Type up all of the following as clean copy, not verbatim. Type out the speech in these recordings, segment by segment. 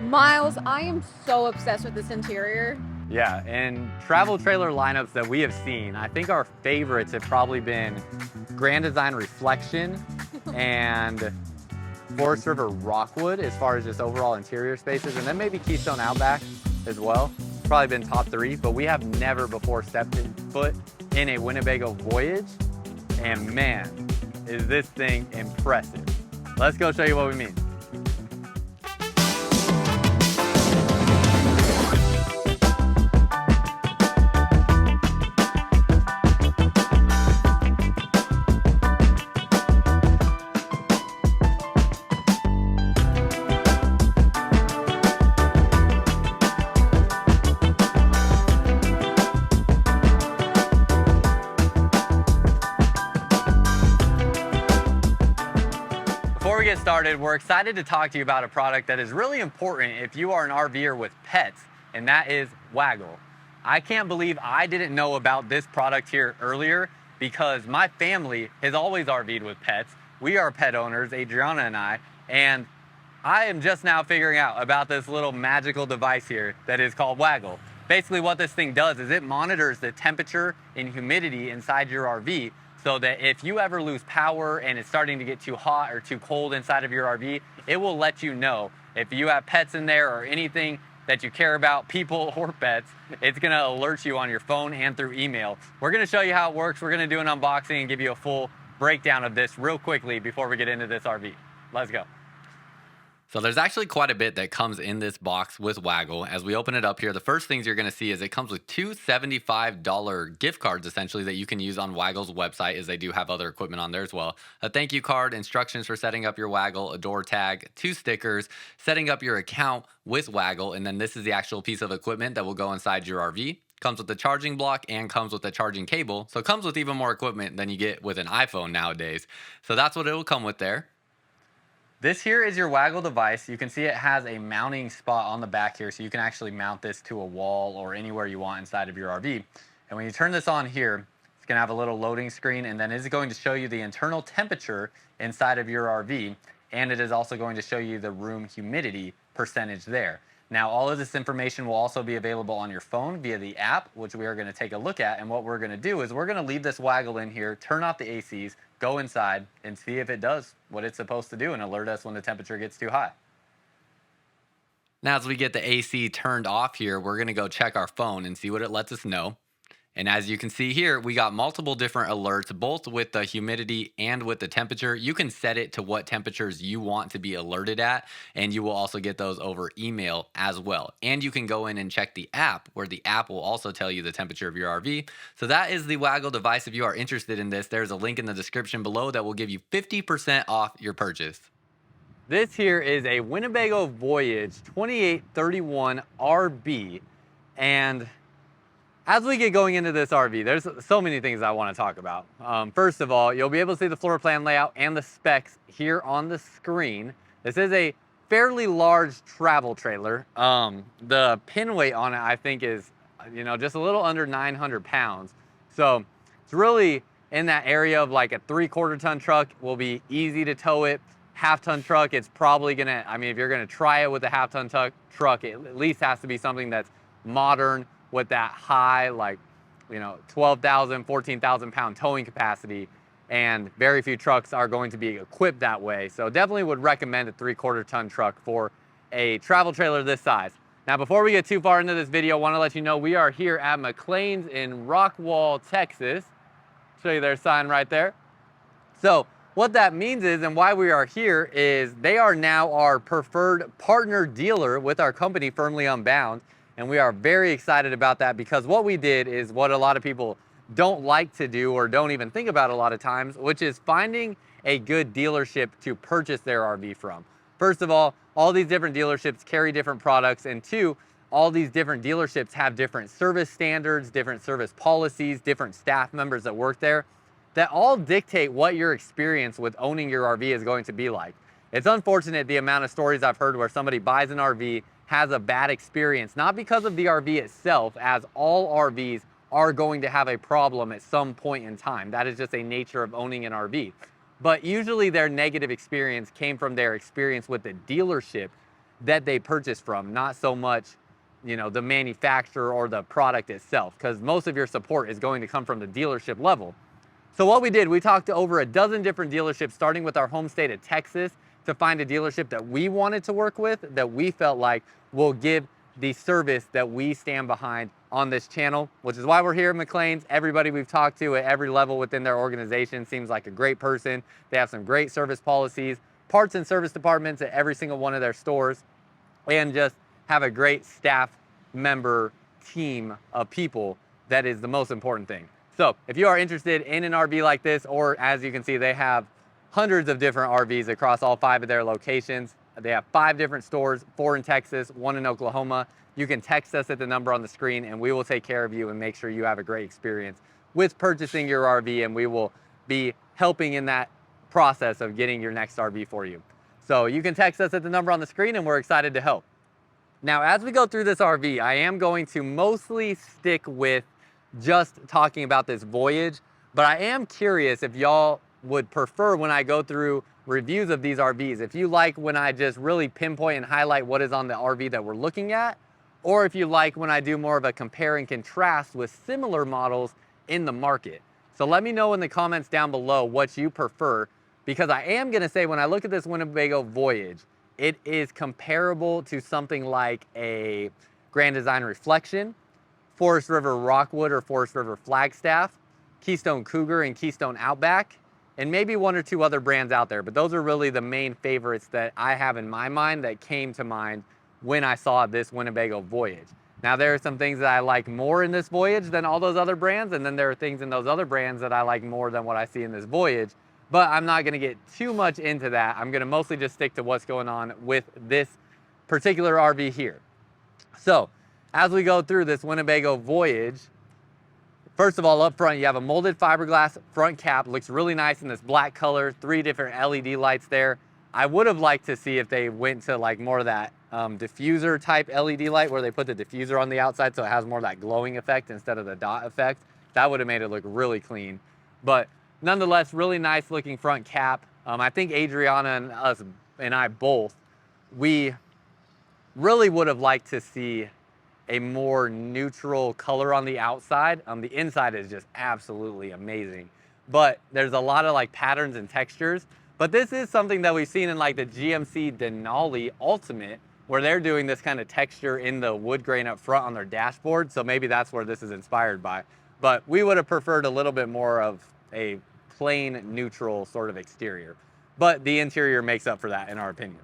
Myles, I am so obsessed with this interior. Yeah, in travel trailer lineups that we have seen, I think our favorites have probably been Grand Design Reflection and Forest River Rockwood as far as just overall interior spaces, and then maybe Keystone Outback as well. Probably been top three, but we have never before stepped foot in a Winnebago Voyage, and man, is this thing impressive. Let's go show you what we mean. Before we get started, we're excited to talk to you about a product that is really important if you are an RVer with pets, and that is Waggle. I can't believe I didn't know about this product here earlier because my family has always RV'd with pets. We are pet owners, Adriana and and I am just now figuring out about this little magical device here that is called Waggle. Basically what this thing does is it monitors the temperature and humidity inside your RV, so that if you ever lose power and it's starting to get too hot or too cold inside of your RV, it will let you know. If you have pets in there or anything that you care about, people or pets, it's gonna alert you on your phone and through email. We're gonna show you how it works. We're gonna do an unboxing and give you a full breakdown of this real quickly before we get into this RV. Let's go. So there's actually quite a bit that comes in this box with Waggle. As we open it up here, the first things you're going to see is it comes with two $75 gift cards, essentially, that you can use on Waggle's website, as they do have other equipment on there as well. A thank you card, instructions for setting up your Waggle, a door tag, two stickers, setting up your account with Waggle, and then this is the actual piece of equipment that will go inside your RV. Comes with the charging block and comes with the charging cable. So it comes with even more equipment than you get with an iPhone nowadays. So that's what it will come with there. This here is your Waggle device. You can see it has a mounting spot on the back here, so you can actually mount this to a wall or anywhere you want inside of your RV. And when you turn this on here, it's going to have a little loading screen, and then it's going to show you the internal temperature inside of your RV, and it is also going to show you the room humidity percentage there. Now, all of this information will also be available on your phone via the app, which we are going to take a look at. And what we're going to do is we're going to leave this Waggle in here, turn off the ACs, go inside, and see if it does what it's supposed to do and alert us when the temperature gets too high. Now, as we get the AC turned off here, we're going to go check our phone and see what it lets us know. And as you can see here, we got multiple different alerts, both with the humidity and with the temperature. You can set it to what temperatures you want to be alerted at, and you will also get those over email as well. And you can go in and check the app, where the app will also tell you the temperature of your RV. So that is the Waggle device. If you are interested in this, there's a link in the description below that will give you 50% off your purchase. This here is a Winnebago Voyage 2831 RB, and as we get going into this RV, there's so many things I want to talk about. First of all, you'll be able to see the floor plan layout and the specs here on the screen. This is a fairly large travel trailer. The pin weight on it, I think, is just a little under 900 pounds. So it's really in that area of like a 3/4 ton truck will be easy to tow it. Half-ton truck, it's probably gonna, if you're gonna try it with a half-ton truck, it at least has to be something that's modern, with that high, 12,000, 14,000 pound towing capacity, and very few trucks are going to be equipped that way. So definitely would recommend a 3/4 ton truck for a travel trailer this size. Now, before we get too far into this video, I want to let you know we are here at McClains in Rockwall, Texas. Show you their sign right there. So what that means is, and why we are here, is they are now our preferred partner dealer with our company, Firmly Unbound. And we are very excited about that, because what we did is what a lot of people don't like to do or don't even think about a lot of times, which is finding a good dealership to purchase their RV from. First of all these different dealerships carry different products, and two, all these different dealerships have different service standards, different service policies, different staff members that work there, that all dictate what your experience with owning your RV is going to be like. It's unfortunate the amount of stories I've heard where somebody buys an RV, has a bad experience, not because of the RV itself, as all RVs are going to have a problem at some point in time. That is just a nature of owning an RV. But usually their negative experience came from their experience with the dealership that they purchase from, not so much, you know, the manufacturer or the product itself, because most of your support is going to come from the dealership level. So what we did, we talked to over a dozen different dealerships, starting with our home state of Texas, to find a dealership that we wanted to work with, that we felt like will give the service that we stand behind on this channel, which is why we're here at McClains. Everybody we've talked to at every level within their organization seems like a great person. They have some great service policies, parts and service departments at every single one of their stores, and just have a great staff member team of people. That is the most important thing. So if you are interested in an RV like this, or as you can see, they have hundreds of different RVs across all 5 of their locations. They have 5 different stores, 4 in Texas, 1 in Oklahoma. You can text us at the number on the screen and we will take care of you and make sure you have a great experience with purchasing your RV, and we will be helping in that process of getting your next RV for you. So you can text us at the number on the screen and we're excited to help. Now, as we go through this RV, I am going to mostly stick with just talking about this Voyage, but I am curious if y'all would prefer when I go through reviews of these RVs, if you like when I just really pinpoint and highlight what is on the RV that we're looking at, or if you like when I do more of a compare and contrast with similar models in the market. So let me know in the comments down below what you prefer, because I am gonna say when I look at this Winnebago Voyage, it is comparable to something like a Grand Design Reflection, Forest River Rockwood or Forest River Flagstaff, Keystone Cougar and Keystone Outback, and maybe 1 or 2 other brands out there. But those are really the main favorites that I have in my mind that came to mind when I saw this Winnebago Voyage. Now, there are some things that I like more in this Voyage than all those other brands, and then there are things in those other brands that I like more than what I see in this Voyage, but I'm not gonna get too much into that. I'm gonna mostly just stick to what's going on with this particular RV here. So, as we go through this Winnebago Voyage, first of all, up front, you have a molded fiberglass front cap. Looks really nice in this black color, 3 different LED lights there. I would have liked to see if they went to like more of that diffuser type LED light, where they put the diffuser on the outside so it has more of that glowing effect instead of the dot effect. That would have made it look really clean. But nonetheless, really nice looking front cap. I think Adriana and us and I both, we really would have liked to see a more neutral color on the outside. The inside is just absolutely amazing, but there's a lot of like patterns and textures. But this is something that we've seen in like the GMC Denali Ultimate, where they're doing this kind of texture in the wood grain up front on their dashboard. So maybe that's where this is inspired by. But we would have preferred a little bit more of a plain neutral sort of exterior. But the interior makes up for that in our opinion.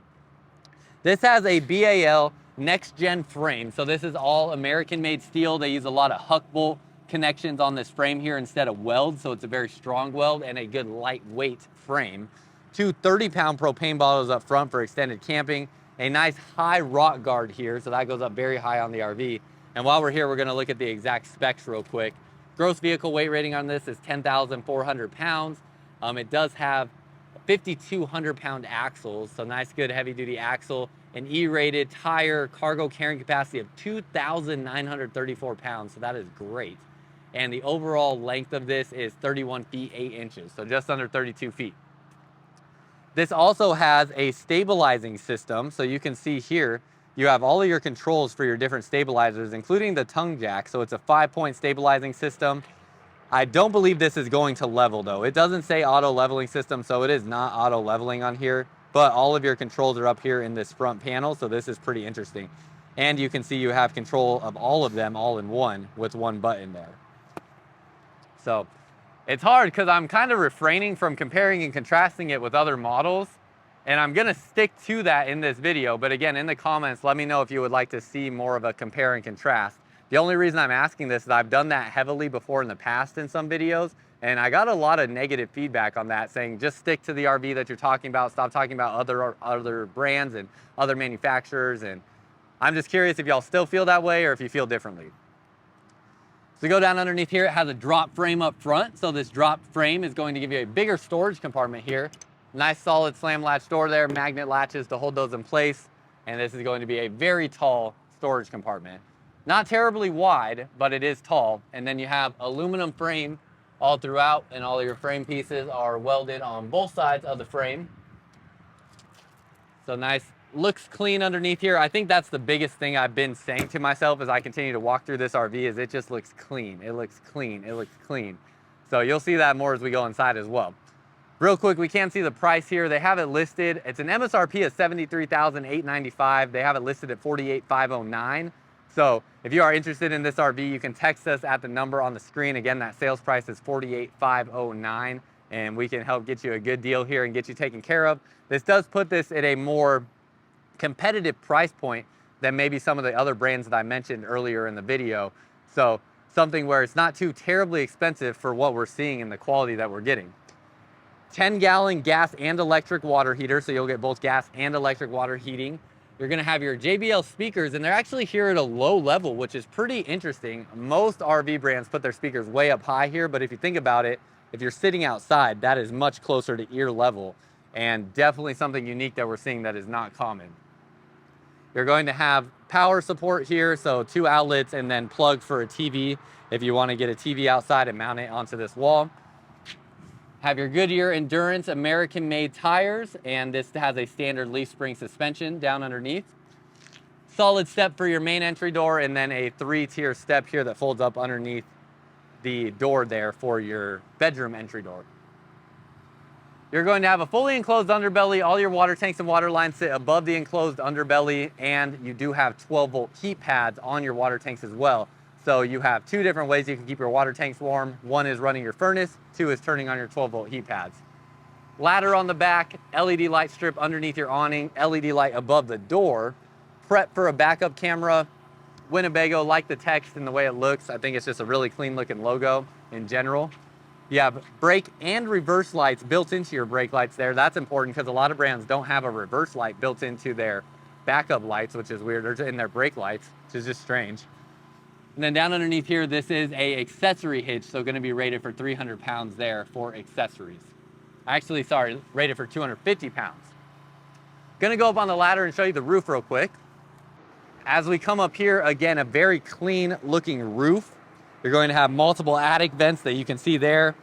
This has a BAL next gen frame. So this is all American made steel. They use a lot of huck bolt connections on this frame here instead of weld. So it's a very strong weld and a good lightweight frame. 2 30-pound propane bottles up front for extended camping. A nice high rock guard here. So that goes up very high on the RV. And while we're here, we're gonna look at the exact specs real quick. Gross vehicle weight rating on this is 10,400 pounds. It does have 5,200 pound axles, so nice good heavy duty axle, an E-rated tire, cargo carrying capacity of 2,934 pounds, so that is great. And the overall length of this is 31 feet 8 inches, so just under 32 feet. This also has a stabilizing system, so you can see here, you have all of your controls for your different stabilizers, including the tongue jack, so it's a 5-point stabilizing system. I don't believe this is going to level though. It doesn't say auto leveling system, so it is not auto leveling on here, but all of your controls are up here in this front panel, so this is pretty interesting. And you can see you have control of all of them all in one with one button there. So it's hard because I'm kind of refraining from comparing and contrasting it with other models, and I'm gonna stick to that in this video. But again, in the comments, let me know if you would like to see more of a compare and contrast. The only reason I'm asking this is I've done that heavily before in the past in some videos, and I got a lot of negative feedback on that, saying just stick to the RV that you're talking about, stop talking about other brands and other manufacturers. And I'm just curious if y'all still feel that way or if you feel differently. So we go down underneath here, it has a drop frame up front. So this drop frame is going to give you a bigger storage compartment here. Nice solid slam latch door there, magnet latches to hold those in place. And this is going to be a very tall storage compartment. Not terribly wide, but it is tall. And then you have aluminum frame all throughout, and all of your frame pieces are welded on both sides of the frame. So nice looks clean underneath here. I think that's the biggest thing I've been saying to myself as I continue to walk through this RV is it just looks clean. It looks clean. It looks clean. So you'll see that more as we go inside as well. Real quick, we can see the price here. They have it listed. It's an MSRP of $73,895. They have it listed at $48,509. So if you are interested in this RV, you can text us at the number on the screen. Again, that sales price is $48,509, and we can help get you a good deal here and get you taken care of. This does put this at a more competitive price point than maybe some of the other brands that I mentioned earlier in the video. So something where it's not too terribly expensive for what we're seeing and the quality that we're getting. 10-gallon gas and electric water heater, so you'll get both gas and electric water heating. You're gonna have your JBL speakers, and they're actually here at a low level, which is pretty interesting. Most RV brands put their speakers way up high here, but if you think about it, if you're sitting outside, that is much closer to ear level, and definitely something unique that we're seeing that is not common. You're going to have power support here, so 2 outlets and then plug for a TV if you want to get a TV outside and mount it onto this wall. Have your Goodyear Endurance American-made tires, and this has a standard leaf spring suspension down underneath. Solid step for your main entry door, and then a 3-tier step here that folds up underneath the door there for your bedroom entry door. You're going to have a fully enclosed underbelly. All your water tanks and water lines sit above the enclosed underbelly, and you do have 12-volt heat pads on your water tanks as well. So you have 2 different ways you can keep your water tanks warm. 1 is running your furnace, 2 is turning on your 12-volt heat pads. Ladder on the back, LED light strip underneath your awning, LED light above the door, prep for a backup camera. Winnebago, like the text and the way it looks. I think it's just a really clean looking logo in general. You have brake and reverse lights built into your brake lights there. That's important because a lot of brands don't have a reverse light built into their backup lights, which is weird, or in their brake lights, which is just strange. And then down underneath here, this is a accessory hitch, so going to be rated for 300 pounds there for accessories. Actually, sorry, rated for 250 pounds. Going to go up on the ladder and show you the roof real quick. As we come up here, again, a very clean looking roof. You're going to have multiple attic vents that you can see there.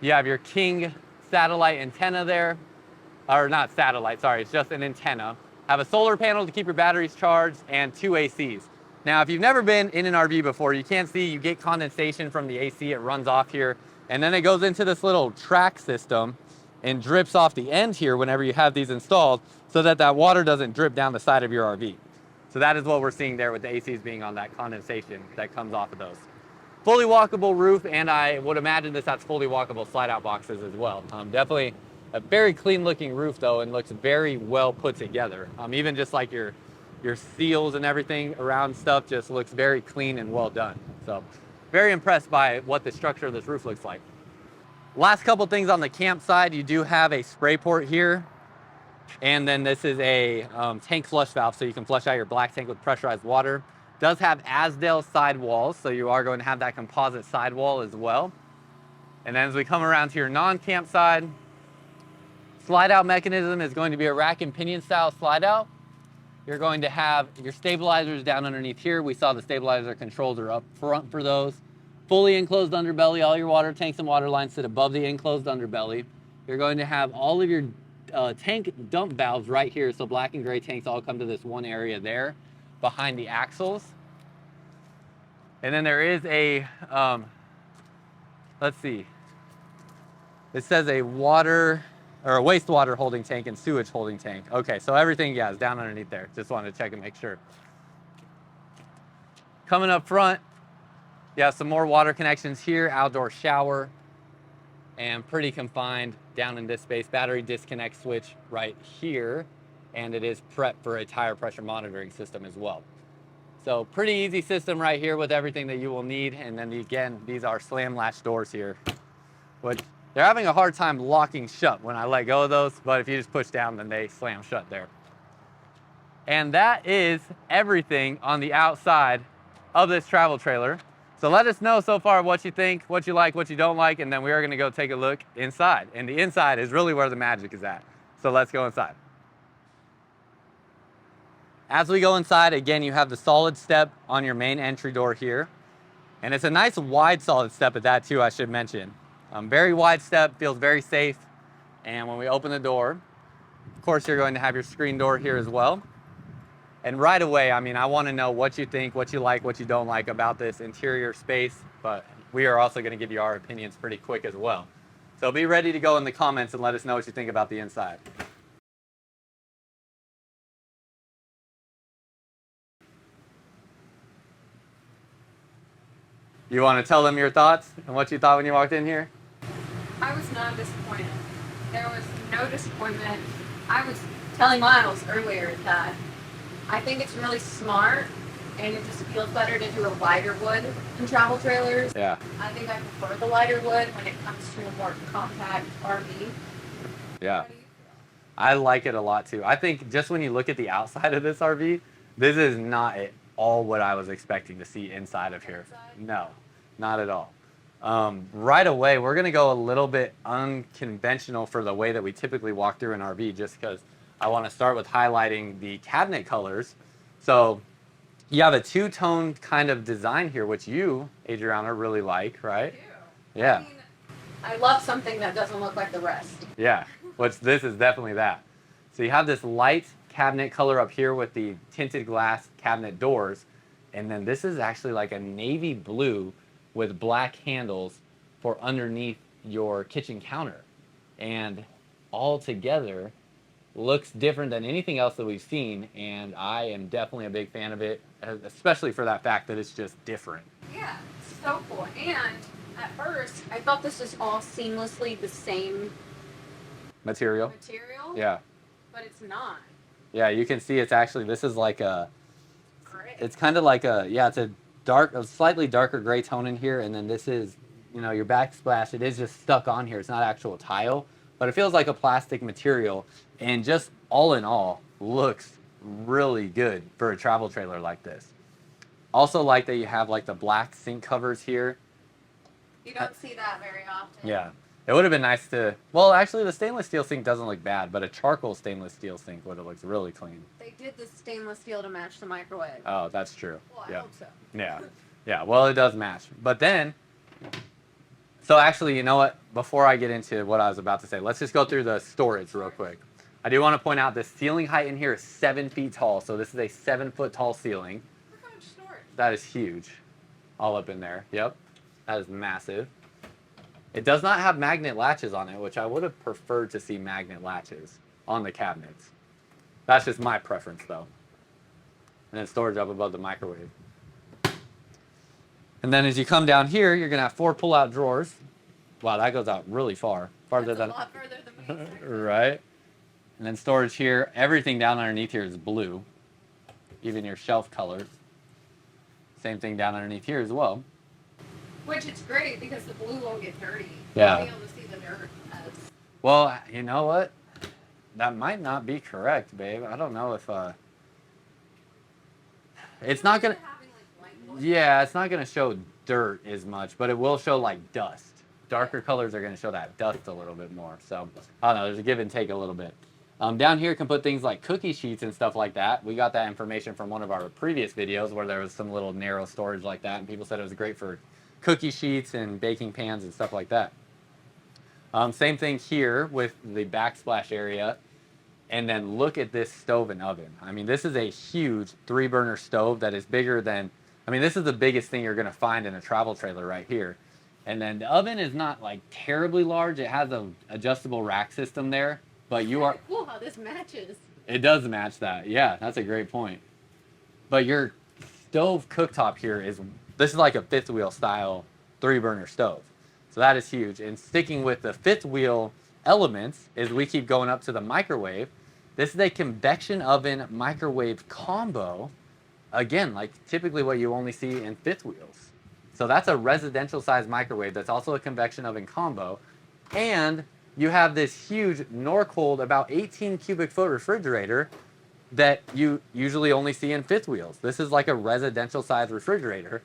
You have your King satellite antenna there, or not satellite, sorry, it's just an antenna. Have a solar panel to keep your batteries charged and 2 ACs. Now, if you've never been in an RV before, you can't see, you get condensation from the AC, it runs off here, and then it goes into this little track system and drips off the end here whenever you have these installed so that that water doesn't drip down the side of your RV. So that is what we're seeing there with the ACs being on that condensation that comes off of those. Fully walkable roof, and I would imagine this has fully walkable slide-out boxes as well. Definitely a very clean looking roof though, and looks very well put together. Even just like your seals and everything around stuff just looks very clean and well done. So very impressed by what the structure of this roof looks like. Last couple things on the camp side, you do have a spray port here. And then this is a tank flush valve, so you can flush out your black tank with pressurized water. Does have Azdel side walls, so you are going to have that composite side wall as well. And then as we come around to your non-camp side, slide out mechanism is going to be a rack and pinion style slide out. You're going to have your stabilizers down underneath here. We saw the stabilizer controls are up front for those. Fully enclosed underbelly. All your water tanks and water lines sit above the enclosed underbelly. You're going to have all of your tank dump valves right here. So black and gray tanks all come to this one area there behind the axles. And then there is a, let's see. It says a water or a wastewater holding tank and sewage holding tank. Okay, so everything, yeah, is down underneath there. Just wanted to check and make sure. Coming up front, you have some more water connections here, outdoor shower, and pretty confined down in this space. Battery disconnect switch right here, and it is prepped for a tire pressure monitoring system as well. So pretty easy system right here with everything that you will need. And then again, these are slam latch doors here, which they're having a hard time locking shut when I let go of those, but if you just push down, then they slam shut there. And that is everything on the outside of this travel trailer. So let us know so far what you think, what you like, what you don't like, and then we are gonna go take a look inside. And the inside is really where the magic is at. So let's go inside. As we go inside, again, you have the solid step on your main entry door here. And it's a nice wide solid step at that too, I should mention. Very wide step, feels very safe. And when we open the door, Of course, you're going to have your screen door here as well. And right away, I mean, I want to know what you think, what you like, what you don't like about this interior space, but we are also going to give you our opinions pretty quick as well. So be ready to go in the comments and let us know what you think about the inside. You want to tell them your thoughts and what you thought when you walked in here? I was not disappointed. There was no disappointment. I was telling Myles earlier that I think it's really smart and it just feels better to do a lighter wood in travel trailers. Yeah. I think I prefer the lighter wood when it comes to a more compact RV. Yeah. How do you feel? I like it a lot too. I think just when you look at the outside of this RV, this is not at all what I was expecting to see inside of here. No, not at all. Right away, we're going to go a little bit unconventional for the way that we typically walk through an RV, just because I want to start with highlighting the cabinet colors. So you have a two-tone kind of design here, which you, Adriana, really like, right? Yeah. I mean, I love something that doesn't look like the rest. Yeah, this is definitely that. So you have this light cabinet color up here with the tinted glass cabinet doors, and then this is actually like a navy blue with black handles for underneath your kitchen counter. And all together looks different than anything else that we've seen, and I am definitely a big fan of it, especially for that fact that it's just different. Yeah, so cool. And at first, I thought this was all seamlessly the same Material? material. Yeah. But it's not. Yeah, you can see it's actually, this is like a, Gray. it's kind of like a, yeah, it's a slightly darker gray tone in here, and then this is, you know, your backsplash, it is just stuck on here. It's not actual tile, but it feels like a plastic material, and just all in all, looks really good for a travel trailer like this. Also like that you have like the black sink covers here. You don't see that very often. Yeah. It would have been nice to, well, actually the stainless steel sink doesn't look bad, but a charcoal stainless steel sink would have looked really clean. They did the stainless steel to match the microwave. Oh, that's true. Well, I Yeah. hope so. Yeah. Yeah, well, it does match. But then, so actually, you know what? Before I get into what I was about to say, let's just go through the storage real quick. I do want to point out the ceiling height in here is 7 feet tall. So this is a 7-foot tall ceiling. Look how much storage. That is huge. All up in there. Yep. That is massive. It does not have magnet latches on it, which I would have preferred to see magnet latches on the cabinets. That's just my preference, though. And then storage up above the microwave. And then as you come down here, you're going to have 4 pull-out drawers. Wow, that goes out really far. Farther That's than... a lot further than we expected. Right. And then storage here. Everything down underneath here is blue. Even your shelf colors. Same thing down underneath here as well. Which is great because the blue won't get dirty. Yeah. You'll be able to see the dirt as Well, you know what? That might not be correct, babe. I don't know if it's not gonna. having, like, white wood. Yeah, it's not gonna show dirt as much, but it will show like dust. Darker colors are gonna show that dust a little bit more. So I don't know. There's a give and take a little bit. Down here you can put things like cookie sheets and stuff like that. We got that information from one of our previous videos where there was some little narrow storage like that, and people said it was great for cookie sheets and baking pans and stuff like that. Same thing here with the backsplash area. And then look at this stove and oven. I mean, this is a huge 3-burner stove that is bigger than, I mean, this is the biggest thing you're going to find in a travel trailer right here. And then the oven is not like terribly large. It has a adjustable rack system there, but you are, Cool how this matches. it does match that. Yeah, that's a great point. But your stove cooktop here is, this is like a 5th wheel style 3-burner stove. So that is huge. And sticking with the 5th wheel elements as we keep going up to the microwave, this is a convection oven microwave combo. Again, like typically what you only see in 5th wheels. So that's a residential size microwave that's also a convection oven combo. And you have this huge Norcold about 18 cubic foot refrigerator that you usually only see in 5th wheels. This is like a residential size refrigerator.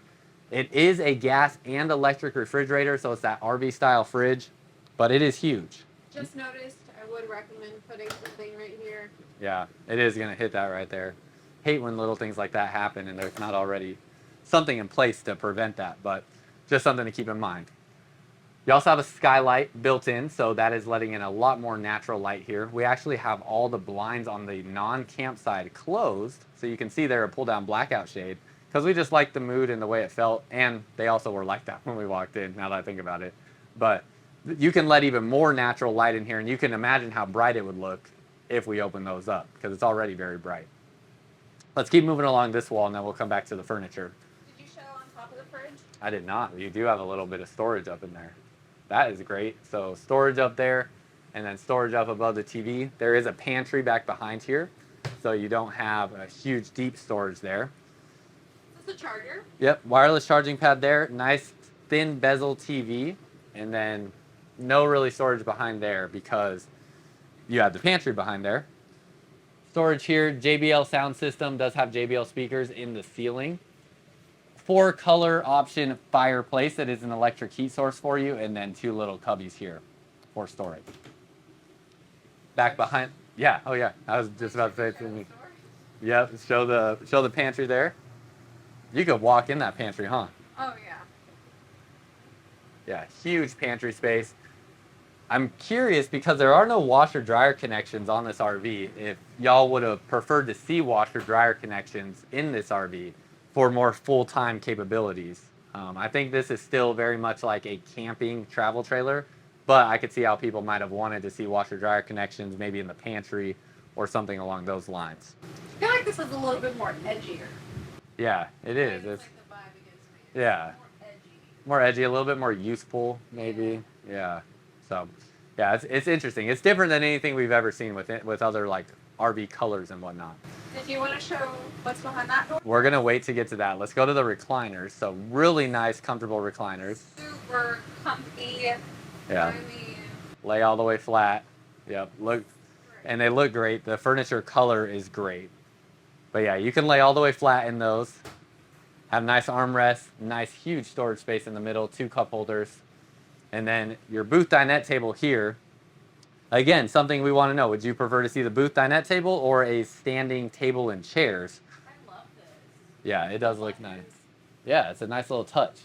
It is a gas and electric refrigerator, so it's that RV style fridge, but it is huge. Just noticed I would recommend putting something right here. Yeah, it is gonna hit that right there. Hate when little things like that happen and there's not already something in place to prevent that, but just something to keep in mind. You also have a skylight built in, so that is letting in a lot more natural light here. We actually have all the blinds on the non-campside closed, so you can see there a pull-down blackout shade, because we just liked the mood and the way it felt, and they also were like that when we walked in, now that I think about it. But you can let even more natural light in here, and you can imagine how bright it would look if we open those up, because it's already very bright. Let's keep moving along this wall, and then we'll come back to the furniture. Did you show on top of the fridge? I did not. You do have a little bit of storage up in there. That is great. So storage up there, and then storage up above the TV. There is a pantry back behind here, so you don't have a huge deep storage there. Is this a charger? Yep, wireless charging pad there. Nice thin bezel TV, and then no really storage behind there because you have the pantry behind there. Storage here, JBL sound system, does have JBL speakers in the ceiling. 4-color option fireplace that is an electric heat source for you, and then 2 little cubbies here for storage. Back behind, yeah, oh yeah, I was just about to say it to me. Yep, show the pantry there. You could walk in that pantry, huh? Oh yeah. Yeah, huge pantry space. I'm curious because there are no washer dryer connections on this RV. If y'all would have preferred to see washer dryer connections in this RV for more full-time capabilities. I think this is still very much like a camping travel trailer, but I could see how people might have wanted to see washer dryer connections maybe in the pantry or something along those lines. I feel like this is a little bit more edgier. Yeah, it is. It's like the vibe it gives me. yeah. More edgy. More edgy, a little bit more useful, maybe. Yeah. So, yeah, it's interesting. It's different than anything we've ever seen with other like RV colors and whatnot. Did you want to show what's behind that door? We're gonna wait to get to that. Let's go to the recliners. So really nice, comfortable recliners. Super comfy. Yeah. I mean, Lay all the way flat. Yep. Look, and they look great. The furniture color is great. But yeah, you can lay all the way flat in those. Have nice armrests, nice huge storage space in the middle, 2 cup holders. And then your booth dinette table here. Again, something we want to know. Would you prefer to see the booth dinette table or a standing table and chairs? I love this. Yeah, it does look nice. Yeah, it's a nice little touch.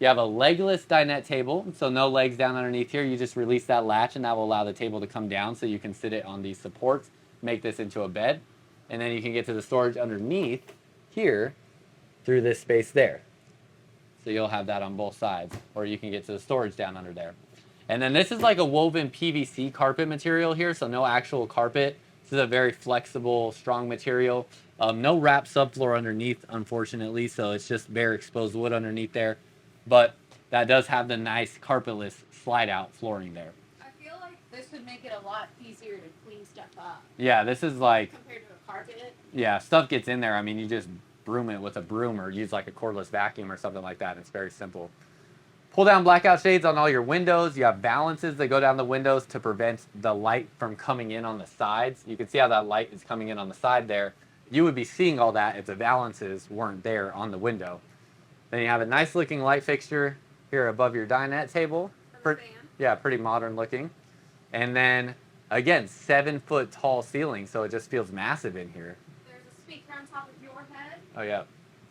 You have a legless dinette table, so no legs down underneath here. You just release that latch and that will allow the table to come down so you can sit it on these supports, make this into a bed. And then you can get to the storage underneath here through this space there. So you'll have that on both sides, or you can get to the storage down under there. And then this is like a woven PVC carpet material here, so no actual carpet. This is a very flexible, strong material. No wrap subfloor underneath, unfortunately, so it's just bare exposed wood underneath there. But that does have the nice carpetless slide-out flooring there. I feel like this would make it a lot easier to clean stuff up. Yeah, this is like, compared to a carpet. yeah, stuff gets in there. I mean, you just broom it with a broom or use like a cordless vacuum or something like that. It's very simple. Pull down blackout shades on all your windows. You have balances that go down the windows to prevent the light from coming in on the sides. You can see how that light is coming in on the side there. You would be seeing all that if the balances weren't there on the window. Then you have a nice looking light fixture here above your dinette table. Yeah, pretty modern looking. And then again, 7-foot tall ceiling, so it just feels massive in here. There's a speaker on top of your head. Oh yeah,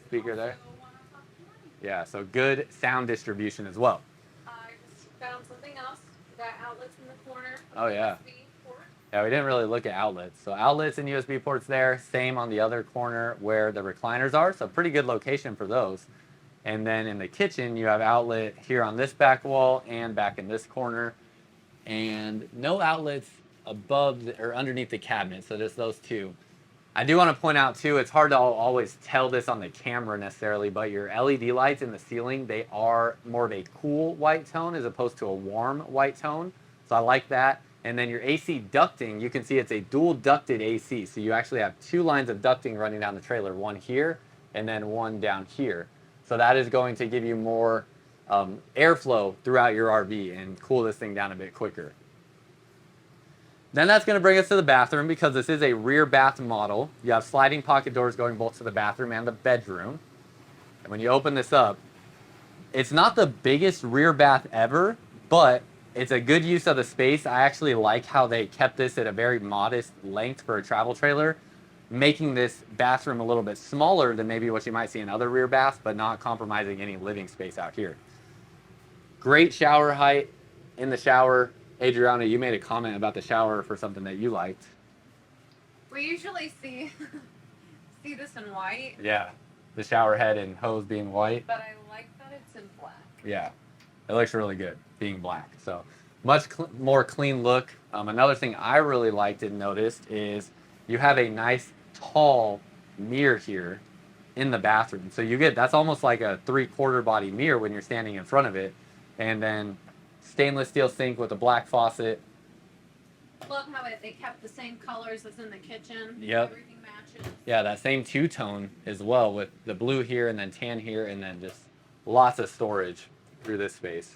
speaker there. One on top of mine. Yeah, so good sound distribution as well. I just found something else. We got outlets in the corner. Oh yeah. USB port. Yeah, we didn't really look at outlets. So outlets and USB ports there, same on the other corner where the recliners are, so pretty good location for those. And then in the kitchen, you have outlet here on this back wall and back in this corner. And no outlets above or underneath the cabinet, so just those two. I do want to point out too, it's hard to always tell this on the camera necessarily, but your LED lights in the ceiling, they are more of a cool white tone as opposed to a warm white tone. So I like that. And then your AC ducting, you can see it's a dual ducted AC. So you actually have 2 lines of ducting running down the trailer, one here and then one down here. So that is going to give you more airflow throughout your RV and cool this thing down a bit quicker. Then that's going to bring us to the bathroom because this is a rear bath model. You have sliding pocket doors going both to the bathroom and the bedroom. And when you open this up, it's not the biggest rear bath ever, but it's a good use of the space. I actually like how they kept this at a very modest length for a travel trailer, making this bathroom a little bit smaller than maybe what you might see in other rear baths, but not compromising any living space out here. Great shower height in the shower. Adriana, you made a comment about the shower for something that you liked. We usually see this in white. Yeah, the shower head and hose being white. But I like that it's in black. Yeah, it looks really good being black. So much more clean look. Another thing I really liked and noticed is you have a nice tall mirror here in the bathroom. So you get, that's almost like a 3/4 body mirror when you're standing in front of it. And then stainless steel sink with a black faucet. Love how they kept the same colors as in the kitchen. Yep. Everything matches. Yeah, that same two-tone as well with the blue here and then tan here and then just lots of storage through this space.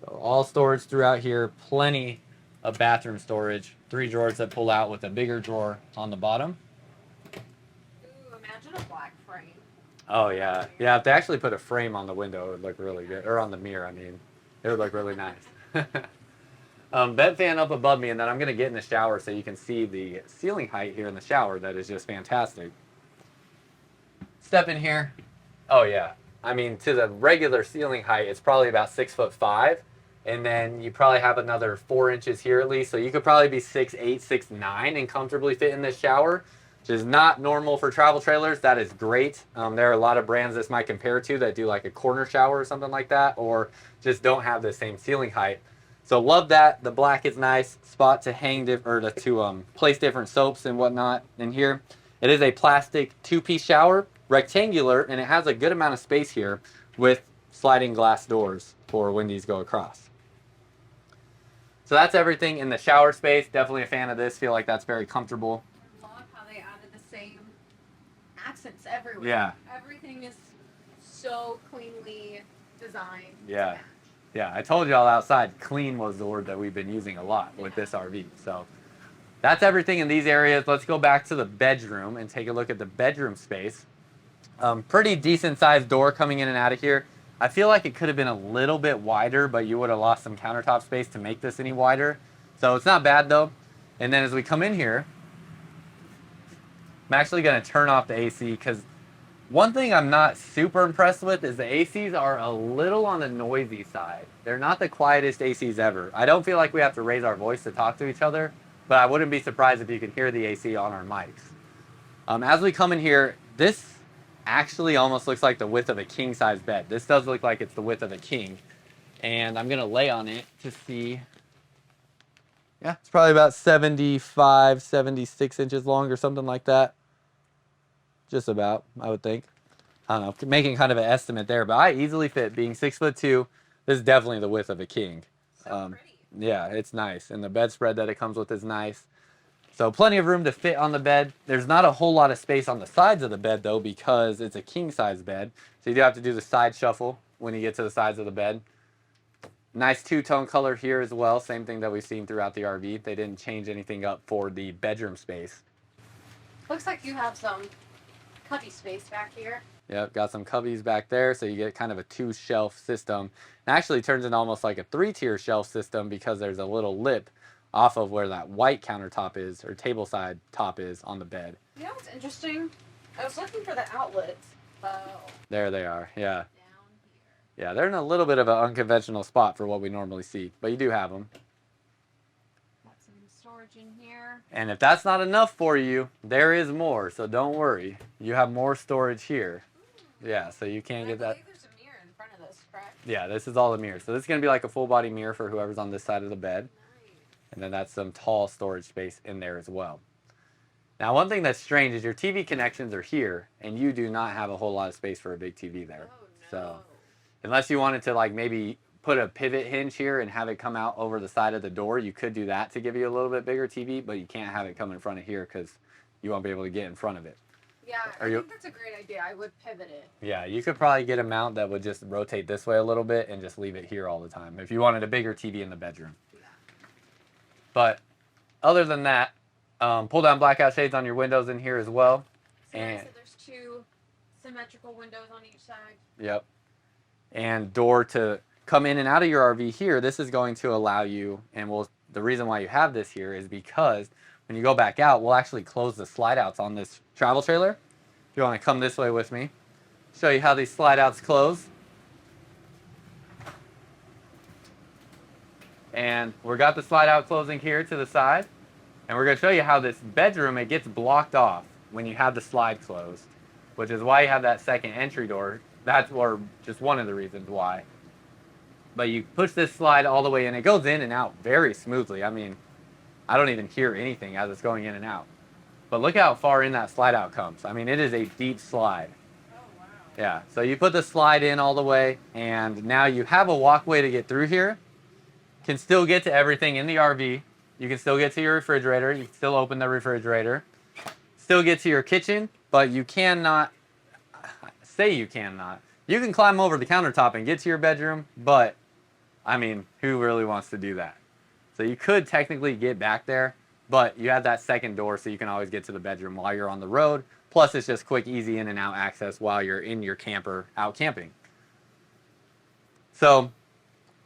So all storage throughout here, plenty of bathroom storage. 3 drawers that pull out with a bigger drawer on the bottom. Ooh, imagine a black frame. Oh yeah. Yeah, if they actually put a frame on the window, it would look really good. Or on the mirror, I mean. It would look really nice. Bed fan up above me, and then I'm going to get in the shower so you can see the ceiling height here in the shower. That is just fantastic. Step in here. Oh yeah. I mean, to the regular ceiling height, it's probably about 6'5", and then you probably have another 4 inches here at least. So you could probably be 6'8", 6'9", and comfortably fit in this shower, which is not normal for travel trailers. That is great. There are a lot of brands this might compare to that do like a corner shower or something like that, or just don't have the same ceiling height. So love that. The black is nice. Spot to hang to place different soaps and whatnot in here. It is a plastic 2-piece shower, rectangular, and it has a good amount of space here with sliding glass doors for when these go across. So that's everything in the shower space. Definitely a fan of this. Feel like that's very comfortable. I love how they added the same accents everywhere. Yeah. Everything is so cleanly designed. Yeah. Yeah, I told y'all outside, clean was the word that we've been using a lot with this RV. So that's everything in these areas. Let's go back to the bedroom and take a look at the bedroom space. Pretty decent sized door coming in and out of here. I feel like it could have been a little bit wider, but you would have lost some countertop space to make this any wider. So it's not bad though. And then as we come in here, I'm actually going to turn off the AC because one thing I'm not super impressed with is the ACs are a little on the noisy side. They're not the quietest ACs ever. I don't feel like we have to raise our voice to talk to each other, but I wouldn't be surprised if you can hear the AC on our mics. As we come in here, this actually almost looks like the width of a king-size bed. This does look like it's the width of a king. And I'm going to lay on it to see. Yeah, it's probably about 75, 76 inches long or something like that. Just about, I would think. I don't know, making kind of an estimate there, but I easily fit. Being 6'2", this is definitely the width of a king. So pretty. Yeah, it's nice. And the bedspread that it comes with is nice. So plenty of room to fit on the bed. There's not a whole lot of space on the sides of the bed though, because it's a king size bed. So you do have to do the side shuffle when you get to the sides of the bed. Nice two-tone color here as well. Same thing that we've seen throughout the RV. They didn't change anything up for the bedroom space. Looks like you have some cubby space back here. Yep, got some cubbies back there, so you get kind of a 2-shelf system. It actually turns into almost like a 3-tier shelf system because there's a little lip off of where that white countertop is, or table side top is on the bed. You know what's interesting? I was looking for the outlets. Oh. There they are, yeah. Down here. Yeah, they're in a little bit of an unconventional spot for what we normally see, but you do have them. Got some storage in here. And if that's not enough for you, there is more, so don't worry. You have more storage here. Yeah, so you can't get that. I believe there's a mirror in front of this, correct? Yeah, this is all the mirrors. So this is going to be like a full body mirror for whoever's on this side of the bed. Nice. And then that's some tall storage space in there as well. Now, one thing that's strange is your TV connections are here, and you do not have a whole lot of space for a big TV there. Oh, no. So unless you wanted to like maybe put a pivot hinge here and have it come out over the side of the door, you could do that to give you a little bit bigger TV, but you can't have it come in front of here because you won't be able to get in front of it. Yeah, I think that's a great idea. I would pivot it. Yeah, you could probably get a mount that would just rotate this way a little bit and just leave it here all the time if you wanted a bigger TV in the bedroom. Yeah. But other than that, pull down blackout shades on your windows in here as well. So And so there's 2 symmetrical windows on each side. yep. And door to come in and out of your RV here. This is going to allow you, and the reason why you have this here is because when you go back out, we'll actually close the slide outs on this travel trailer. If you want to come this way with me, show you how these slide outs close. And we got the slide out closing here to the side. And we're gonna show you how this bedroom, it gets blocked off when you have the slide closed, which is why you have that second entry door. That's or just one of the reasons why. But you push this slide all the way in. It goes in and out very smoothly. I mean, I don't even hear anything as it's going in and out. But look how far in that slide out comes. I mean, it is a deep slide. Oh, wow. Yeah, so you put the slide in all the way, and now you have a walkway to get through here. Can still get to everything in the RV. You can still get to your refrigerator. You can still open the refrigerator. Still get to your kitchen, but you cannot, you cannot. You can climb over the countertop and get to your bedroom, but I mean, who really wants to do that? So you could technically get back there, but you have that second door so you can always get to the bedroom while you're on the road. Plus, it's just quick, easy in and out access while you're in your camper out camping. So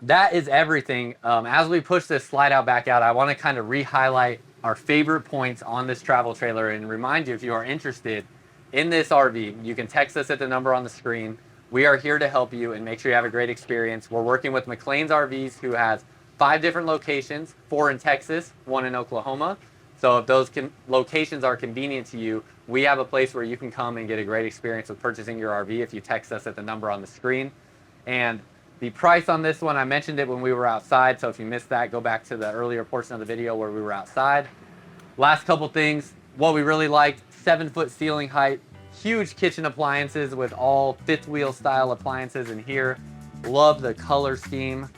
that is everything. As we push this slide out back out, I want to kind of re-highlight our favorite points on this travel trailer and remind you, if you are interested in this RV, you can text us at the number on the screen. We are here to help you and make sure you have a great experience. We're working with McClains RVs, who has 5 different locations, 4 in Texas, 1 in Oklahoma. So if those locations are convenient to you, we have a place where you can come and get a great experience with purchasing your RV if you text us at the number on the screen. And the price on this one, I mentioned it when we were outside, so if you missed that, go back to the earlier portion of the video where we were outside. Last couple things, what we really liked, 7-foot ceiling height, huge kitchen appliances with all fifth wheel style appliances in here. Love the color scheme.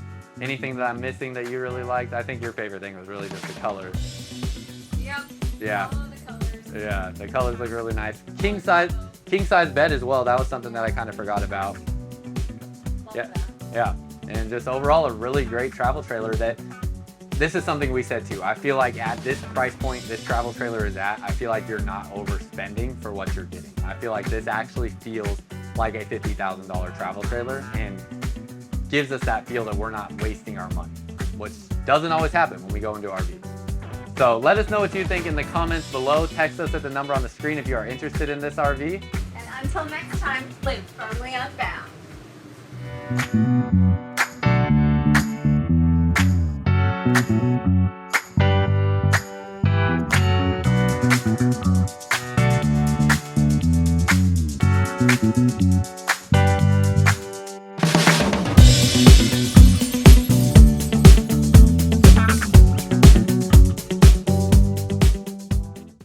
Anything that I'm missing that you really liked? I think your favorite thing was really just the colors. Yep. Yeah. All of the colors. Yeah, the colors look really nice. King size bed as well. That was something that I kind of forgot about. Love Yeah. that. Yeah, and just overall a really great travel trailer. That this is something we said too. I feel like at this price point this travel trailer is at, I feel like you're not overspending for what you're getting. I feel like this actually feels like a $50,000 travel trailer and gives us that feel that we're not wasting our money, which doesn't always happen when we go into RVs. So let us know what you think in the comments below. Text us at the number on the screen if you are interested in this RV. And until next time, live firmly unbound. Thank you.